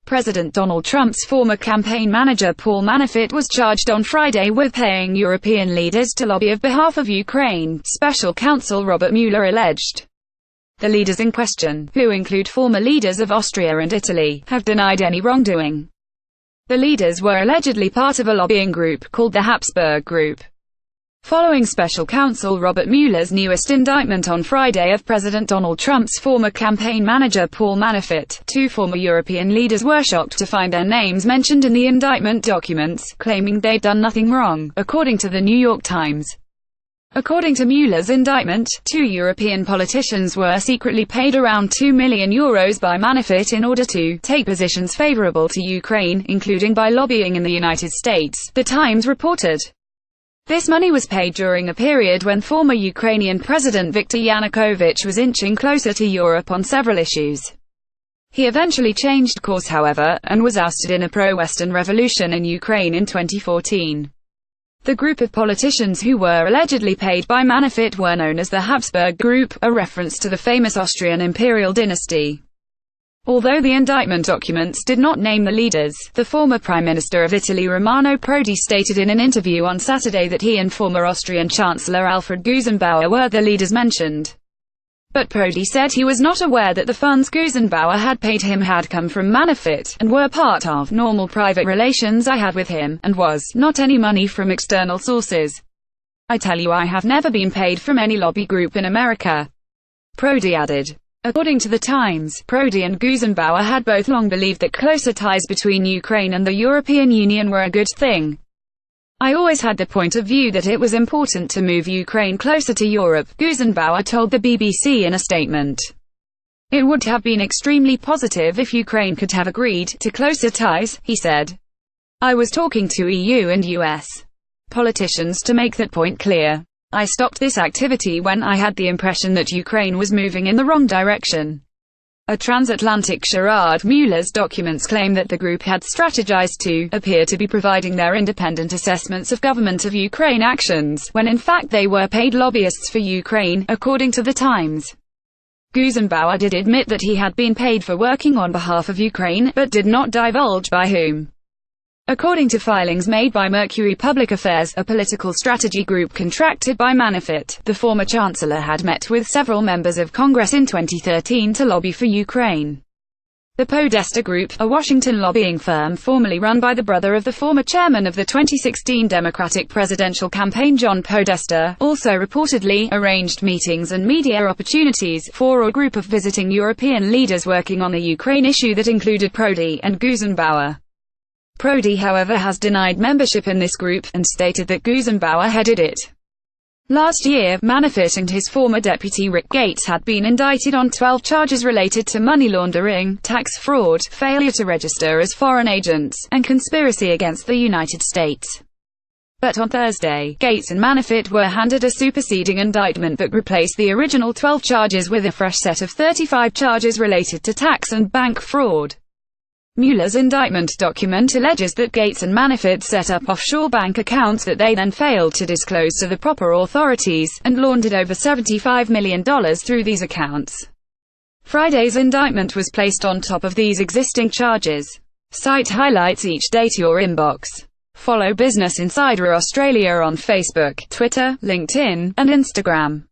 President Donald Trump's former campaign manager Paul Manafort was charged on Friday with paying European leaders to lobby on behalf of Ukraine, special counsel Robert Mueller alleged. The leaders in question, who include former leaders of Austria and Italy, have denied any wrongdoing. The leaders were allegedly part of a lobbying group called the Hapsburg Group. Following special counsel Robert Mueller's newest indictment on Friday of President Donald Trump's former campaign manager Paul Manafort, two former European leaders were shocked to find their names mentioned in the indictment documents, claiming they'd done nothing wrong, according to the New York Times. According to Mueller's indictment, two European politicians were secretly paid around €2 million by Manafort in order to take positions favorable to Ukraine, including by lobbying in the United States, the Times reported. This money was paid during a period when former Ukrainian President Viktor Yanukovych was inching closer to Europe on several issues. He eventually changed course, however, and was ousted in a pro-Western revolution in Ukraine in 2014. The group of politicians who were allegedly paid by Manafort were known as the Hapsburg Group, a reference to the famous Austrian imperial dynasty. Although the indictment documents did not name the leaders, the former Prime Minister of Italy Romano Prodi stated in an interview on Saturday that he and former Austrian Chancellor Alfred Gusenbauer were the leaders mentioned. But Prodi said he was not aware that the funds Gusenbauer had paid him had come from Manafort, and were part of normal private relations I had with him, and was not any money from external sources. I tell you, I have never been paid from any lobby group in America, Prodi added. According to the Times, Prodi and Gusenbauer had both long believed that closer ties between Ukraine and the European Union were a good thing. I always had the point of view that it was important to move Ukraine closer to Europe, Gusenbauer told the BBC in a statement. It would have been extremely positive if Ukraine could have agreed to closer ties, he said. I was talking to EU and US politicians to make that point clear. I stopped this activity when I had the impression that Ukraine was moving in the wrong direction. A transatlantic charade. Mueller's documents claim that the group had strategized to appear to be providing their independent assessments of government of Ukraine actions, when in fact they were paid lobbyists for Ukraine, according to the Times. Gusenbauer did admit that he had been paid for working on behalf of Ukraine, but did not divulge by whom. According to filings made by Mercury Public Affairs, a political strategy group contracted by Manafort, the former chancellor had met with several members of Congress in 2013 to lobby for Ukraine. The Podesta Group, a Washington lobbying firm formerly run by the brother of the former chairman of the 2016 Democratic presidential campaign John Podesta, also reportedly arranged meetings and media opportunities for a group of visiting European leaders working on the Ukraine issue that included Prodi and Gusenbauer. Prodi, however, has denied membership in this group, and stated that Gusenbauer headed it. Last year, Manafort and his former deputy Rick Gates had been indicted on 12 charges related to money laundering, tax fraud, failure to register as foreign agents, and conspiracy against the United States. But on Thursday, Gates and Manafort were handed a superseding indictment that replaced the original 12 charges with a fresh set of 35 charges related to tax and bank fraud. Mueller's indictment document alleges that Gates and Manafort set up offshore bank accounts that they then failed to disclose to the proper authorities, and laundered over $75 million through these accounts. Friday's indictment was placed on top of these existing charges. Cite highlights each day to your inbox. Follow Business Insider Australia on Facebook, Twitter, LinkedIn, and Instagram.